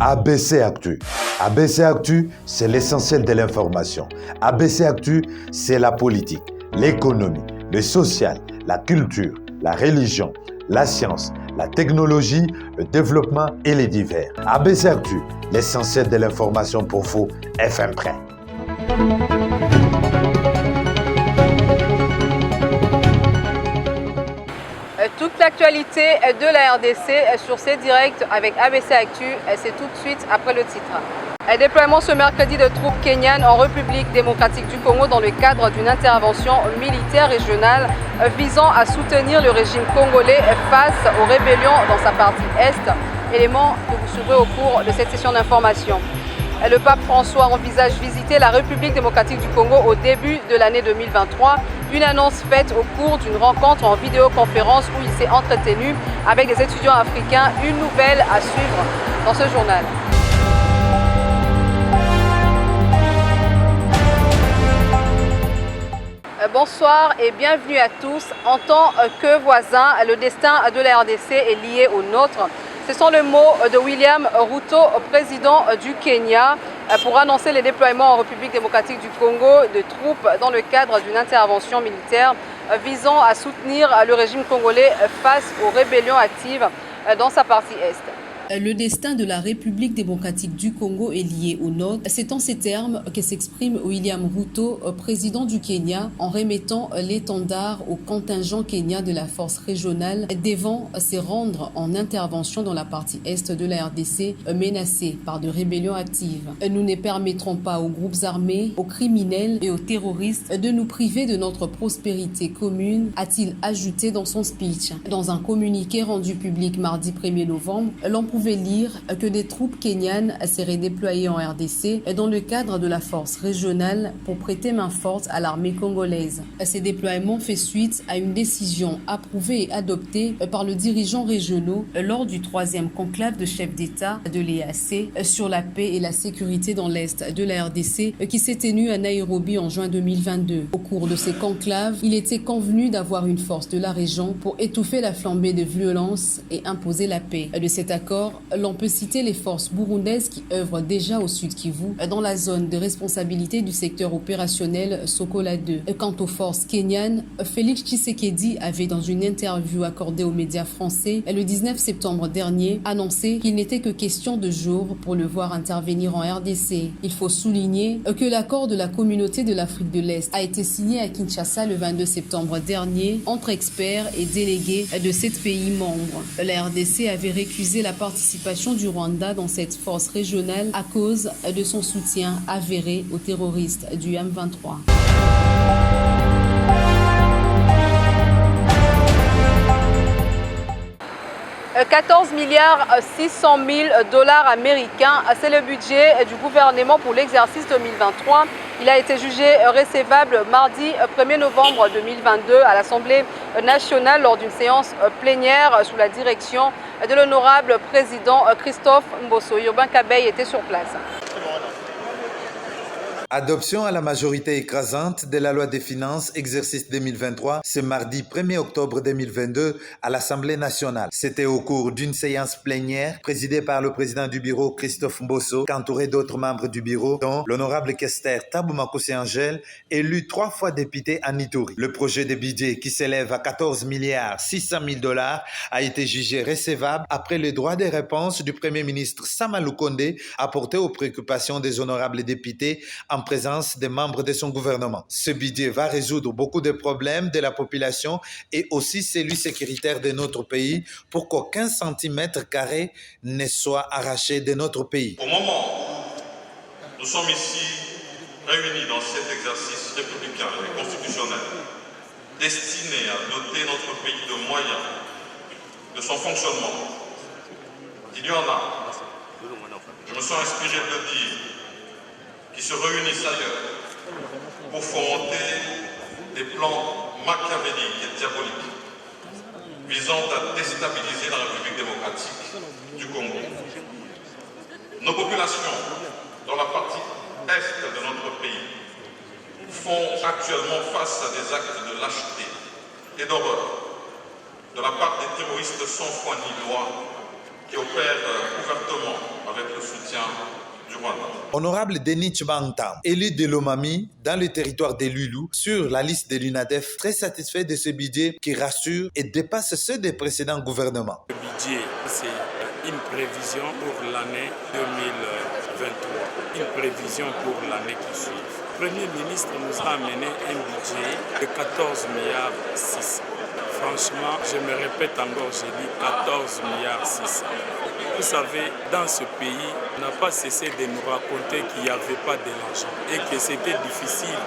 ABC Actu. ABC Actu, c'est l'essentiel de l'information. ABC Actu, c'est la politique, l'économie, le social, la culture, la religion, la science, la technologie, le développement et les divers. ABC Actu, l'essentiel de l'information pour vous, FM Prêt. Toute l'actualité de la RDC sur ces directs avec ABC Actu, c'est tout de suite après le titre. Déploiement ce mercredi de troupes kenyanes en République démocratique du Congo dans le cadre d'une intervention militaire régionale visant à soutenir le régime congolais face aux rébellions dans sa partie Est, élément que vous suivrez au cours de cette session d'information. Le pape François envisage visiter la République démocratique du Congo au début de l'année 2023. Une annonce faite au cours d'une rencontre en vidéoconférence où il s'est entretenu avec des étudiants africains. Une nouvelle à suivre dans ce journal. Bonsoir et bienvenue à tous. En tant que voisin, le destin de la RDC est lié au nôtre. Ce sont les mots de William Ruto, président du Kenya, pour annoncer les déploiements en République démocratique du Congo de troupes dans le cadre d'une intervention militaire visant à soutenir le régime congolais face aux rébellions actives dans sa partie Est. Le destin de la République démocratique du Congo est lié au nôtre. C'est en ces termes que s'exprime William Ruto, président du Kenya, en remettant l'étendard au contingent kenyan de la force régionale devant se rendre en intervention dans la partie est de la RDC menacée par de rébellions actives. Nous ne permettrons pas aux groupes armés, aux criminels et aux terroristes de nous priver de notre prospérité commune, a-t-il ajouté dans son speech. Dans un communiqué rendu public mardi 1er novembre, l'on pouvait lire que des troupes kenyanes seraient déployées en RDC dans le cadre de la force régionale pour prêter main forte à l'armée congolaise. Ces déploiements fait suite à une décision approuvée et adoptée par le dirigeant régionaux lors du 3e conclave de chefs d'État de l'EAC sur la paix et la sécurité dans l'Est de la RDC qui s'est tenu à Nairobi en juin 2022. Au cours de ces conclaves, il était convenu d'avoir une force de la région pour étouffer la flambée de violence et imposer la paix. De cet accord, l'on peut citer les forces burundaises qui œuvrent déjà au Sud Kivu dans la zone de responsabilité du secteur opérationnel Sokola 2. Quant aux forces kenyanes, Félix Tshisekedi avait dans une interview accordée aux médias français le 19 septembre dernier annoncé qu'il n'était que question de jours pour le voir intervenir en RDC. Il faut souligner que l'accord de la communauté de l'Afrique de l'Est a été signé à Kinshasa le 22 septembre dernier entre experts et délégués de 7 pays membres. La RDC avait récusé la participation du Rwanda dans cette force régionale à cause de son soutien avéré aux terroristes du M23. 14 milliards 600 000 dollars américains, c'est le budget du gouvernement pour l'exercice 2023. Il a été jugé recevable mardi 1er novembre 2022 à l'Assemblée nationale lors d'une séance plénière sous la direction de l'honorable président Christophe Mbosso. Urbain Kabeï était sur place. Adoption à la majorité écrasante de la loi des finances exercice 2023 ce mardi 1er octobre 2022 à l'Assemblée nationale. C'était au cours d'une séance plénière présidée par le président du bureau Christophe Mbosso, qu'entouré d'autres membres du bureau, dont l'honorable Kester Taboumakoussi Angel, élu 3 fois député à Ituri. Le projet de budget qui s'élève à 14 milliards 600 000 dollars a été jugé recevable après le droit de réponse du Premier ministre Sama Lukonde apporté aux préoccupations des honorables députés en présence des membres de son gouvernement. Ce budget va résoudre beaucoup de problèmes de la population et aussi celui sécuritaire de notre pays pour qu'aucun centimètre carré ne soit arraché de notre pays. Au moment où nous sommes ici réunis dans cet exercice républicain et constitutionnel destiné à doter notre pays de moyens de son fonctionnement, il y en a, je me sens inspiré de dire, qui se réunissent ailleurs pour fomenter des plans machiavéliques et diaboliques visant à déstabiliser la République démocratique du Congo. Nos populations, dans la partie est de notre pays, font actuellement face à des actes de lâcheté et d'horreur de la part des terroristes sans foi ni loi qui opèrent ouvertement à avec le soutien du Rwanda. Honorable Denis Tchibantam, élu de Lomami dans le territoire des Lulou sur la liste de l'UNADEF, très satisfait de ce budget qui rassure et dépasse ceux des précédents gouvernements. Le budget, c'est une prévision pour l'année 2023, une prévision pour l'année qui suit. Le Premier ministre nous a amené un budget de 14 milliards 600. Franchement, je me répète encore, j'ai dit 14 milliards 600. Vous savez, dans ce pays, on n'a pas cessé de nous raconter qu'il n'y avait pas de l'argent et que c'était difficile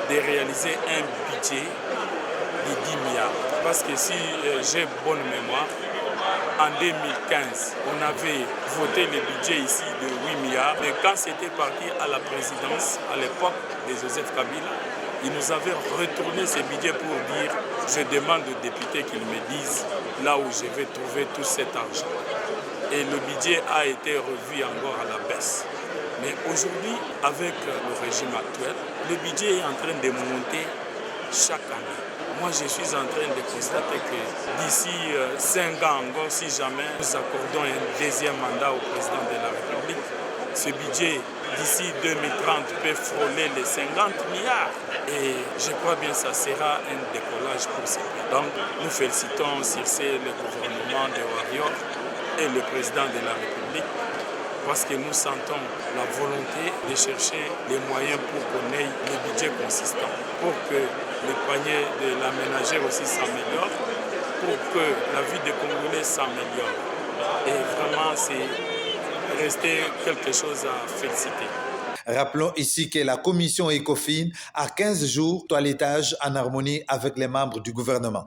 de réaliser un budget de 10 milliards. Parce que si j'ai bonne mémoire, en 2015, on avait voté le budget ici de 8 milliards. Mais quand c'était parti à la présidence, à l'époque de Joseph Kabila, il nous avait retourné ce budget pour dire « Je demande aux députés qu'ils me disent là où je vais trouver tout cet argent ». Et le budget a été revu encore à la baisse. Mais aujourd'hui, avec le régime actuel, le budget est en train de monter chaque année. Moi, je suis en train de constater que d'ici 5 ans encore, si jamais nous accordons un deuxième mandat au président de la République, ce budget d'ici 2030 peut frôler les 50 milliards. Et je crois bien que ça sera un décollage pour ce pays. Donc, nous félicitons Circé, le gouvernement de Warrior et le président de la République parce que nous sentons la volonté de chercher les moyens pour qu'on ait le budget consistant, pour que le panier de la ménagère aussi s'améliore, pour que la vie des Congolais s'améliore. Et vraiment, c'est resté quelque chose à féliciter. Rappelons ici que la commission ECOFIN a 15 jours toilettage en harmonie avec les membres du gouvernement.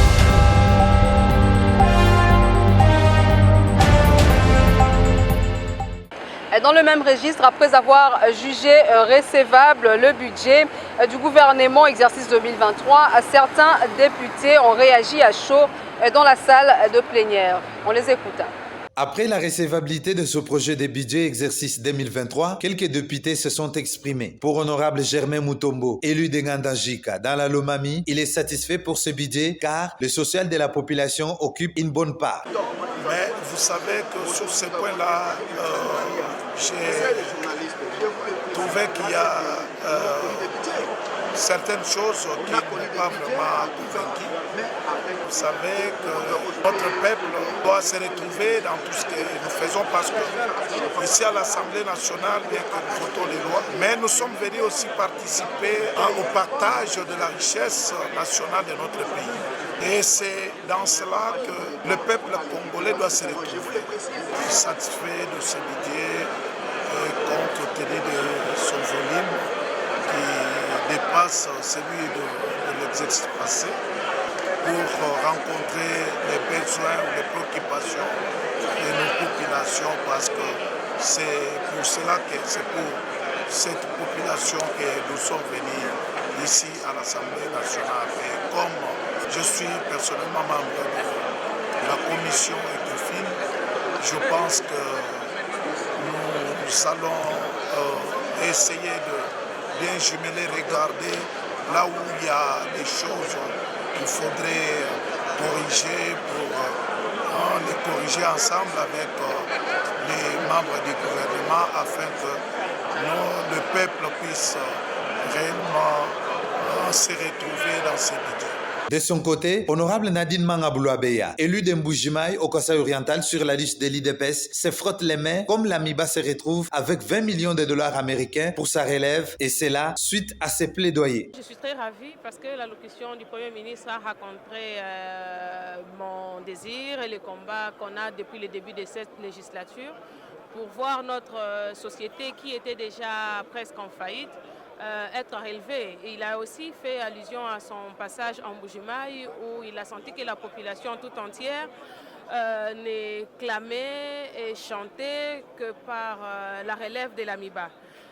Dans le même registre, après avoir jugé recevable le budget du gouvernement exercice 2023, certains députés ont réagi à chaud dans la salle de plénière. On les écoute. Après la recevabilité de ce projet de budget exercice 2023, quelques députés se sont exprimés. Pour Honorable Germain Mutombo, élu de Ngandajika dans la Lomami, il est satisfait pour ce budget car le social de la population occupe une bonne part. Mais vous savez que sur ce point-là, j'ai trouvé qu'il y a certaines choses qui ne m'ont pas vraiment convaincu. Vous savez que notre peuple doit se retrouver dans tout ce que nous faisons parce que ici à l'Assemblée nationale, bien que nous votons les lois, mais nous sommes venus aussi participer au partage de la richesse nationale de notre pays. Et c'est dans cela que le peuple congolais doit se retrouver. Je suis satisfait de ce budget compte tenu de son volume qui dépasse celui de l'exercice passé pour rencontrer les besoins ou les préoccupations de nos populations parce que c'est pour cela que c'est pour cette population que nous sommes venus ici à l'Assemblée nationale. Et comme je suis personnellement membre de la commission ECOFIN, je pense que nous allons essayer de bien jumeler, regarder là où il y a des choses qu'il faudrait corriger pour les corriger ensemble avec les membres du gouvernement afin que le peuple puisse réellement se retrouver dans ces budgets. De son côté, Honorable Nadine Mangaboulouabeya, élu de Mbujimaï au Kasaï oriental sur la liste de l'IDPS, se frotte les mains comme l'AMIBA se retrouve avec 20 millions de dollars américains pour sa relève et c'est là suite à ses plaidoyers. Je suis très ravie parce que l'allocution du Premier ministre a rencontré mon désir et le combat qu'on a depuis le début de cette législature pour voir notre société qui était déjà presque en faillite être relevé. Il a aussi fait allusion à son passage en Mbujimaï où il a senti que la population tout entière ne clamait et chantait que par la relève de l'AMIBA.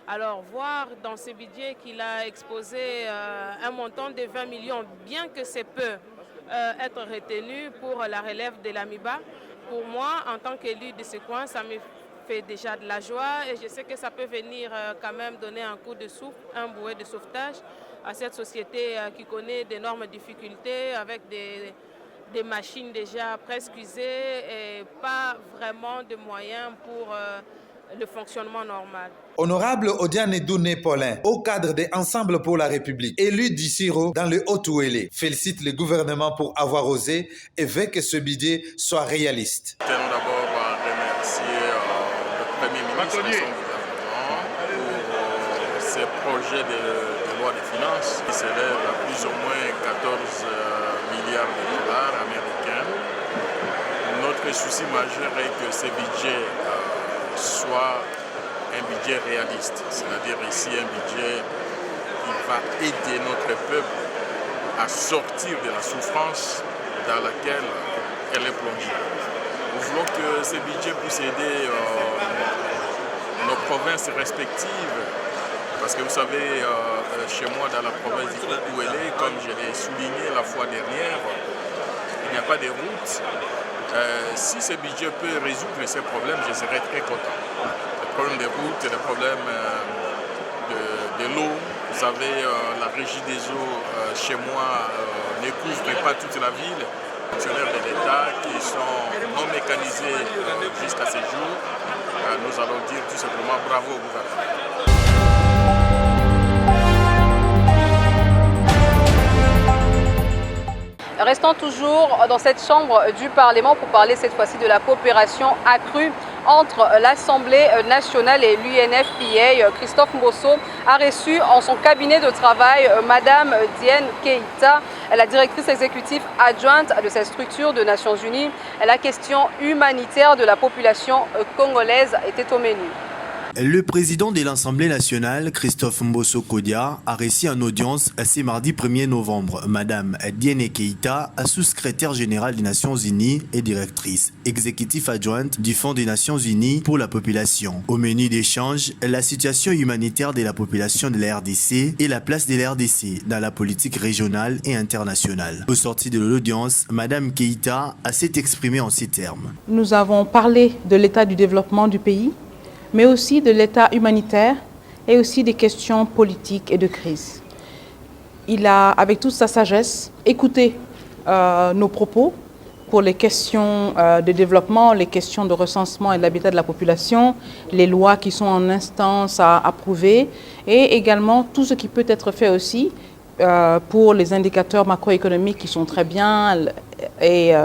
Alors voir dans ce budget qu'il a exposé un montant de 20 millions, bien que c'est peu, être retenu pour la relève de l'AMIBA, pour moi en tant qu'élu de ce coin, ça me fait déjà de la joie et je sais que ça peut venir quand même donner un coup de souffle, un bouée de sauvetage à cette société qui connaît d'énormes difficultés avec des machines déjà presque usées et pas vraiment de moyens pour le fonctionnement normal. Honorable Odiane Douné Paulin, au cadre des Ensemble pour la République, élu d'Issiro dans le Haut-Ouélé, félicite le gouvernement pour avoir osé et veut que ce budget soit réaliste. Nous tenons d'abord à remercier le Premier ministre et son gouvernement pour ces projets de loi de finances qui s'élèvent à plus ou moins 14 milliards de dollars américains. Notre souci majeur est que ce budget soit un budget réaliste, c'est-à-dire ici un budget qui va aider notre peuple à sortir de la souffrance dans laquelle elle est plongée. Nous voulons que ce budget puisse aider nos provinces respectives, parce que vous savez, chez moi dans la province du Haut-Ouélé, comme je l'ai souligné la fois dernière, il n'y a pas de route. Si ce budget peut résoudre ces problèmes, je serai très content. Les problèmes de route, les problèmes de l'eau, vous savez, la régie des eaux chez moi ne couvre pas toute la ville. Les fonctionnaires de l'État qui sont non mécanisés jusqu'à ce jour, nous allons dire tout simplement bravo au gouvernement. Restons toujours dans cette chambre du Parlement pour parler cette fois-ci de la coopération accrue entre l'Assemblée nationale et l'UNFPA. Christophe Mbosso a reçu en son cabinet de travail Madame Diène Keïta, la directrice exécutive adjointe de cette structure des Nations Unies. La question humanitaire de la population congolaise était au menu. Le président de l'Assemblée nationale, Christophe Mbosso Kodia, a reçu en audience ce mardi 1er novembre Madame Diène Keïta, sous-secrétaire générale des Nations Unies et directrice exécutive adjointe du Fonds des Nations Unies pour la population. Au menu d'échange, la situation humanitaire de la population de la RDC et la place de la RDC dans la politique régionale et internationale. Au sorti de l'audience, Madame Keïta s'est exprimée en ces termes. Nous avons parlé de l'état du développement du pays, mais aussi de l'état humanitaire et aussi des questions politiques et de crise. Il a, avec toute sa sagesse, écouté nos propos pour les questions de développement, les questions de recensement et de l'habitat de la population, les lois qui sont en instance à approuver et également tout ce qui peut être fait aussi pour les indicateurs macroéconomiques qui sont très bien. Et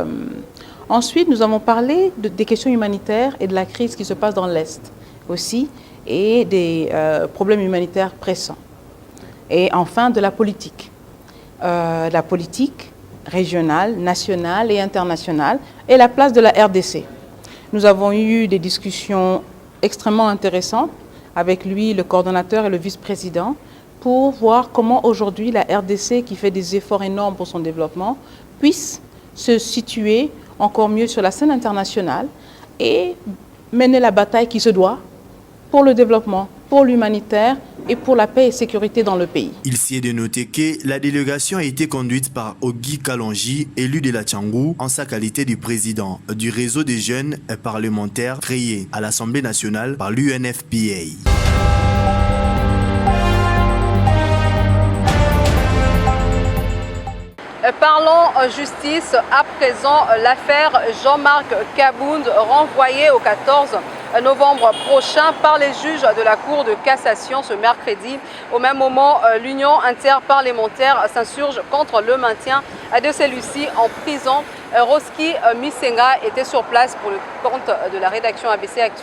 ensuite, nous avons parlé des questions humanitaires et de la crise qui se passe dans l'Est aussi, et des problèmes humanitaires pressants. Et enfin, de la politique régionale, nationale et internationale, et la place de la RDC. Nous avons eu des discussions extrêmement intéressantes avec lui, le coordonnateur et le vice-président, pour voir comment aujourd'hui la RDC, qui fait des efforts énormes pour son développement, puisse se situer encore mieux sur la scène internationale et mener la bataille qui se doit pour le développement, pour l'humanitaire et pour la paix et sécurité dans le pays. Il s'y est de noter que la délégation a été conduite par Ogi Kalonji, élu de la Tchangou, en sa qualité de président du réseau des jeunes parlementaires créé à l'Assemblée nationale par l'UNFPA. Parlons justice à présent. L'affaire Jean-Marc Kabound, renvoyée au 14 novembre prochain par les juges de la Cour de cassation ce mercredi. Au même moment, l'Union interparlementaire s'insurge contre le maintien de celui-ci en prison. Roski Misenga était sur place pour le compte de la rédaction ABC Actu.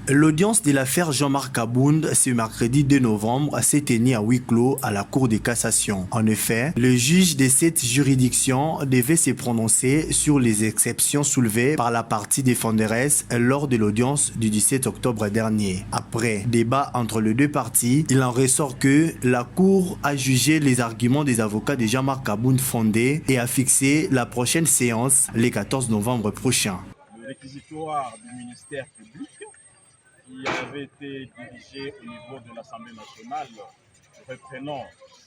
L'audience de l'affaire Jean-Marc Kabound ce mercredi 2 novembre s'est tenue à huis clos à la Cour de cassation. En effet, le juge de cette juridiction devait se prononcer sur les exceptions soulevées par la partie défenderesse lors de l'audience du 17 octobre dernier. Après débat entre les deux parties, il en ressort que la Cour a jugé les arguments des avocats de Jean-Marc Kabound fondés et a fixé la prochaine séance le 14 novembre prochain. Le réquisitoire du ministère public qui avait été dirigé au niveau de l'Assemblée nationale, reprenant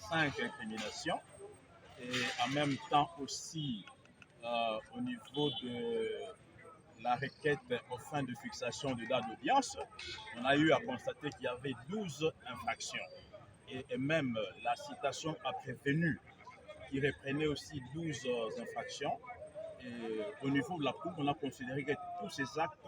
5 incriminations, et en même temps aussi au niveau de la requête aux fins de fixation de date d'audience, on a eu à constater qu'il y avait 12 infractions. Et même la citation a prévenu qui reprenait aussi 12 infractions. Et au niveau de la Cour, on a considéré que tous ces actes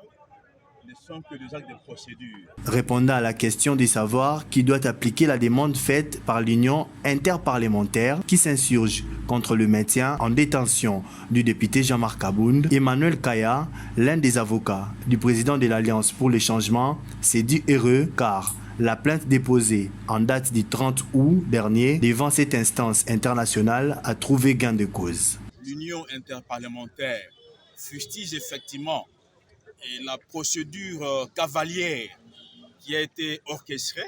ne sont que des actes de procédure. Répondant à la question de savoir qui doit appliquer la demande faite par l'Union interparlementaire qui s'insurge contre le maintien en détention du député Jean-Marc Abound, Emmanuel Kaya, l'un des avocats du président de l'Alliance pour le changement, s'est dit heureux car la plainte déposée en date du 30 août dernier devant cette instance internationale a trouvé gain de cause. L'Union interparlementaire fustige effectivement la procédure cavalière qui a été orchestrée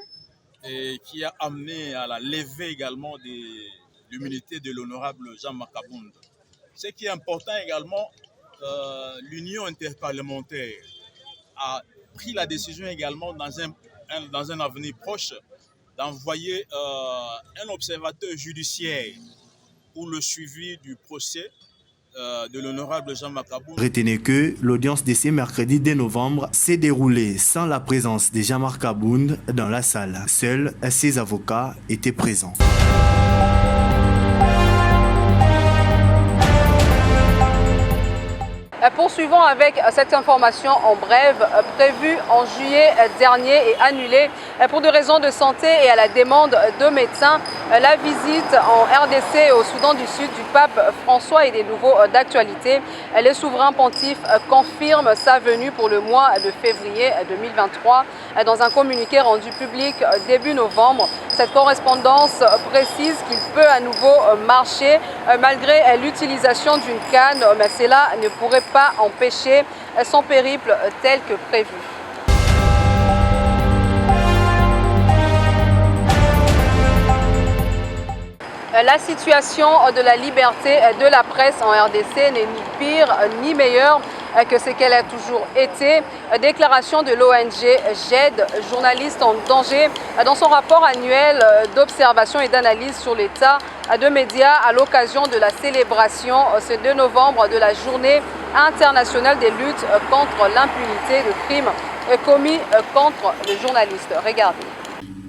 et qui a amené à la levée également de l'immunité de l'honorable Jean-Marc Abound. Ce qui est important également, l'Union interparlementaire a pris la décision également dans un avenir proche d'envoyer un observateur judiciaire pour le suivi du procès de l'honorable Jean-Marc Abound. Retenez que l'audience de ce mercredi 2 novembre s'est déroulée sans la présence de Jean-Marc Abound dans la salle. Seuls ses avocats étaient présents. Poursuivons avec cette information en bref, prévue en juillet dernier et annulée pour des raisons de santé et à la demande de médecins. La visite en RDC et au Soudan du Sud du pape François et des nouveaux d'actualité. Le souverain pontife confirme sa venue pour le mois de février 2023 dans un communiqué rendu public début novembre. Cette correspondance précise qu'il peut à nouveau marcher malgré l'utilisation d'une canne, mais cela ne pourrait pas empêcher son périple tel que prévu. La situation de la liberté de la presse en RDC n'est ni pire ni meilleure que ce qu'elle a toujours été. Déclaration de l'ONG GED, journaliste en danger, dans son rapport annuel d'observation et d'analyse sur l'état de médias à l'occasion de la célébration ce 2 novembre de la journée internationale des luttes contre l'impunité de crimes commis contre les journalistes. Regardez.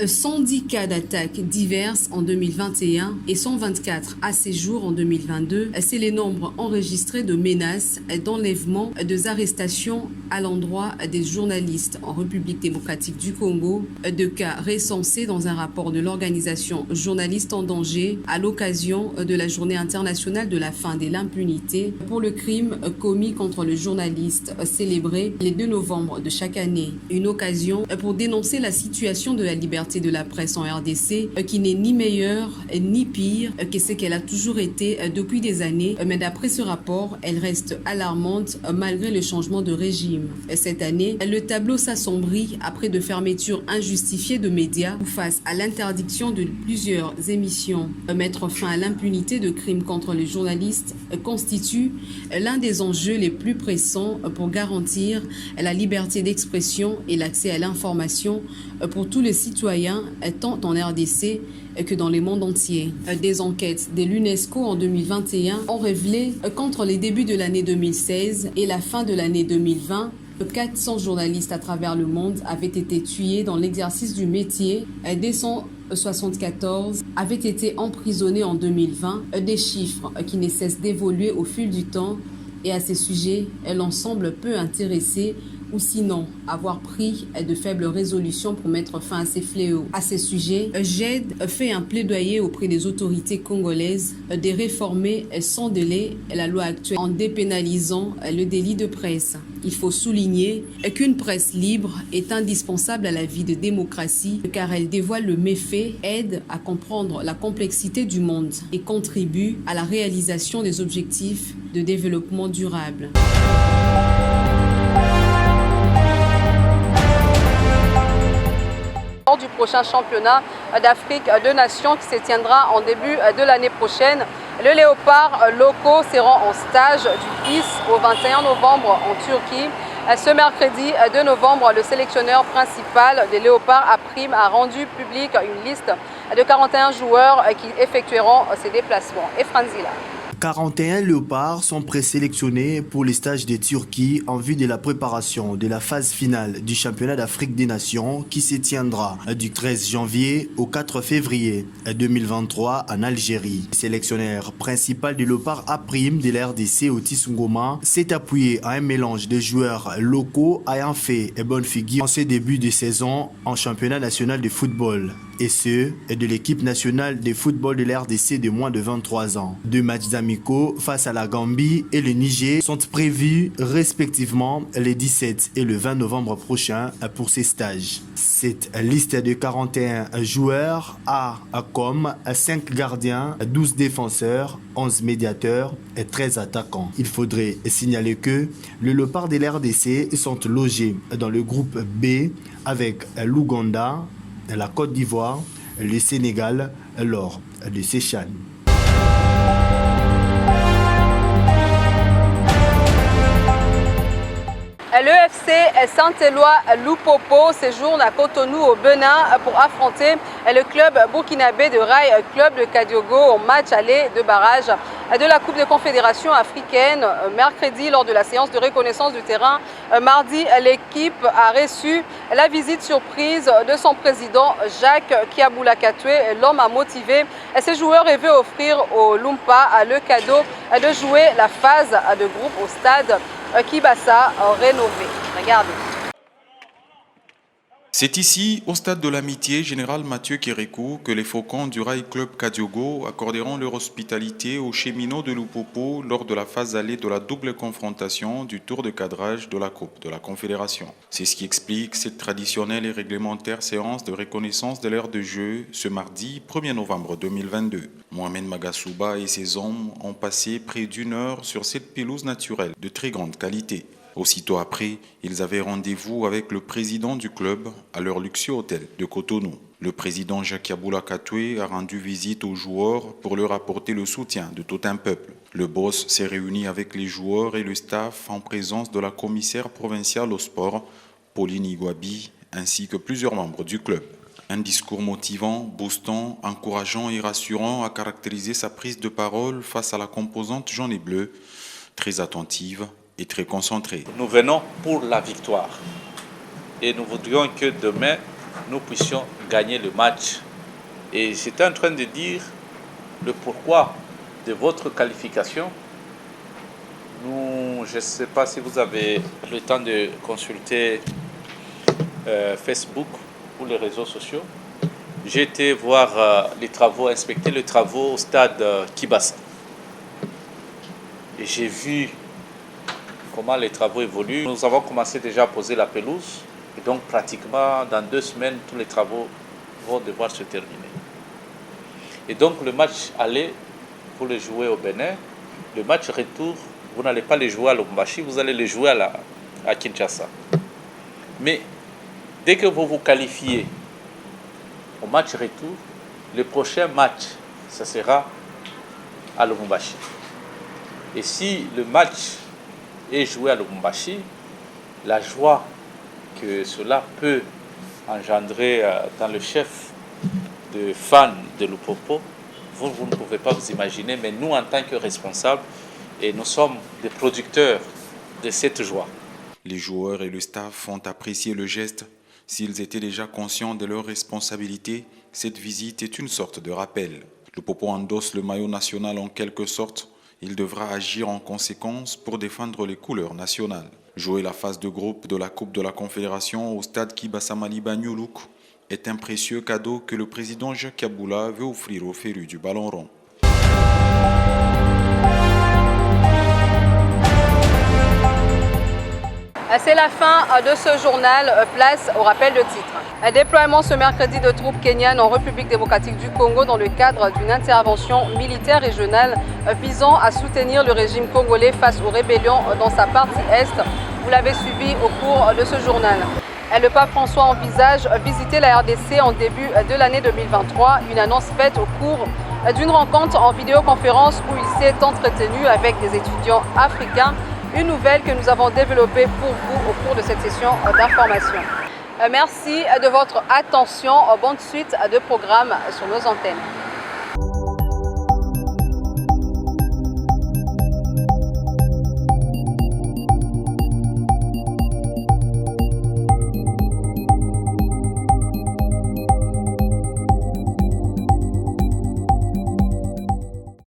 110 cas d'attaques diverses en 2021 et 124 à ces jours en 2022. C'est les nombres enregistrés de menaces, d'enlèvements, de arrestations à l'endroit des journalistes en République démocratique du Congo, de cas recensés dans un rapport de l'organisation Journalistes en danger à l'occasion de la journée internationale de la fin de l'impunité pour le crime commis contre le journaliste célébré le 2 novembre de chaque année. Une occasion pour dénoncer la situation de la liberté de la presse en RDC qui n'est ni meilleure ni pire que ce qu'elle a toujours été depuis des années. Mais d'après ce rapport, elle reste alarmante malgré le changement de régime. Cette année, le tableau s'assombrit après de fermetures injustifiées de médias ou face à l'interdiction de plusieurs émissions. Mettre fin à l'impunité de crimes contre les journalistes constitue l'un des enjeux les plus pressants pour garantir la liberté d'expression et l'accès à l'information pour tous les citoyens, tant en RDC que dans le monde entier. Des enquêtes de l'UNESCO en 2021 ont révélé qu'entre les débuts de l'année 2016 et la fin de l'année 2020, 400 journalistes à travers le monde avaient été tués dans l'exercice du métier. 274 avaient été emprisonnés en 2020, des chiffres qui ne cessent d'évoluer au fil du temps. Et à ces sujets, l'ensemble peut intéresser ou sinon avoir pris de faibles résolutions pour mettre fin à ces fléaux. À ces sujets, GED fait un plaidoyer auprès des autorités congolaises de réformer sans délai la loi actuelle en dépénalisant le délit de presse. Il faut souligner qu'une presse libre est indispensable à la vie de démocratie car elle dévoile le méfait, aide à comprendre la complexité du monde et contribue à la réalisation des objectifs de développement durable. Du prochain championnat d'Afrique de Nations qui se tiendra en début de l'année prochaine. Les léopards locaux seront en stage du 10 au 21 novembre en Turquie. Ce mercredi 2 novembre, le sélectionneur principal des léopards APRIM a rendu public une liste de 41 joueurs qui effectueront ces déplacements. Et Franzila. 41 léopards sont présélectionnés pour les stages de Turquie en vue de la préparation de la phase finale du championnat d'Afrique des Nations qui se tiendra du 13 janvier au 4 février 2023 en Algérie. Le sélectionneur principal du léopard A' de la RDC, Otis Ngoma, s'est appuyé à un mélange de joueurs locaux ayant fait bonne figure en ce début de saison en championnat national de football, et ceux de l'équipe nationale de football de la RDC de moins de 23 ans. 2 matchs amicaux face à la Gambie et le Niger sont prévus respectivement les 17 et le 20 novembre prochains pour ces stages. Cette liste de 41 joueurs a comme 5 gardiens, 12 défenseurs, 11 médiateurs et 13 attaquants. Il faudrait signaler que les léopards de la RDC sont logés dans le groupe B avec l'Ouganda, la Côte d'Ivoire, le Sénégal lors de ces CHAN. L'EFC Saint-Éloi Lupopo séjourne à Cotonou au Bénin pour affronter le club burkinabé de Rail Club de Kadiogo au match aller de barrage de la Coupe de Confédération africaine. Mercredi, lors de la séance de reconnaissance du terrain, mardi, l'équipe a reçu la visite surprise de son président Jacques Kiaboula Katoué. L'homme a motivé ses joueurs et veut offrir au Lumpa le cadeau de jouer la phase de groupe au stade Kibasa rénové. Regardez. C'est ici, au stade de l'amitié Général Mathieu Kérékou, que les Faucons du Rail Club Kadiogo accorderont leur hospitalité aux cheminots de Lupopo lors de la phase allée de la double confrontation du tour de cadrage de la Coupe de la Confédération. C'est ce qui explique cette traditionnelle et réglementaire séance de reconnaissance de l'ère de jeu ce mardi 1er novembre 2022. Mohamed Magasouba et ses hommes ont passé près d'1 heure sur cette pelouse naturelle de très grande qualité. Aussitôt après, ils avaient rendez-vous avec le président du club à leur luxueux hôtel de Cotonou. Le président Jacques Kiaboula Katoué a rendu visite aux joueurs pour leur apporter le soutien de tout un peuple. Le boss s'est réuni avec les joueurs et le staff en présence de la commissaire provinciale au sport, Pauline Igwabi, ainsi que plusieurs membres du club. Un discours motivant, boostant, encourageant et rassurant a caractérisé sa prise de parole face à la composante jaune et bleue, très attentive et très concentré. Nous venons pour la victoire et nous voudrions que demain nous puissions gagner le match. Et j'étais en train de dire le pourquoi de votre qualification. Je ne sais pas si vous avez le temps de consulter Facebook ou les réseaux sociaux. J'ai été voir les travaux, inspecter les travaux au stade Kibasa. Et j'ai vu comment les travaux évoluent. Nous avons commencé déjà à poser la pelouse et donc pratiquement dans 2 semaines, tous les travaux vont devoir se terminer. Et donc le match aller, vous le jouez au Bénin. Le match retour, vous n'allez pas le jouer à Lubumbashi, vous allez le jouer à Kinshasa. Mais dès que vous vous qualifiez au match retour, le prochain match, ça sera à Lubumbashi. Et si le match est joué à Lubumbashi, la joie que cela peut engendrer dans le chef de fans de Lupopo, vous ne pouvez pas vous imaginer, mais nous en tant que responsables, et nous sommes des producteurs de cette joie. Les joueurs et le staff ont apprécié le geste. S'ils étaient déjà conscients de leurs responsabilités, cette visite est une sorte de rappel. Lupopo endosse le maillot national en quelque sorte. Il devra agir en conséquence pour défendre les couleurs nationales. Jouer la phase de groupe de la Coupe de la Confédération au stade Kibasa Maliba-Nyuluk est un précieux cadeau que le président Jacques Kiaboula veut offrir aux férus du ballon rond. C'est la fin de ce journal. Place au rappel de titres. Un déploiement ce mercredi de troupes kenyanes en République démocratique du Congo dans le cadre d'une intervention militaire régionale visant à soutenir le régime congolais face aux rébellions dans sa partie est. Vous l'avez suivi au cours de ce journal. Le pape François envisage visiter la RDC en début de l'année 2023. Une annonce faite au cours d'une rencontre en vidéoconférence où il s'est entretenu avec des étudiants africains. Une nouvelle que nous avons développée pour vous au cours de cette session d'information. Merci de votre attention. Bonne suite de programmes sur nos antennes.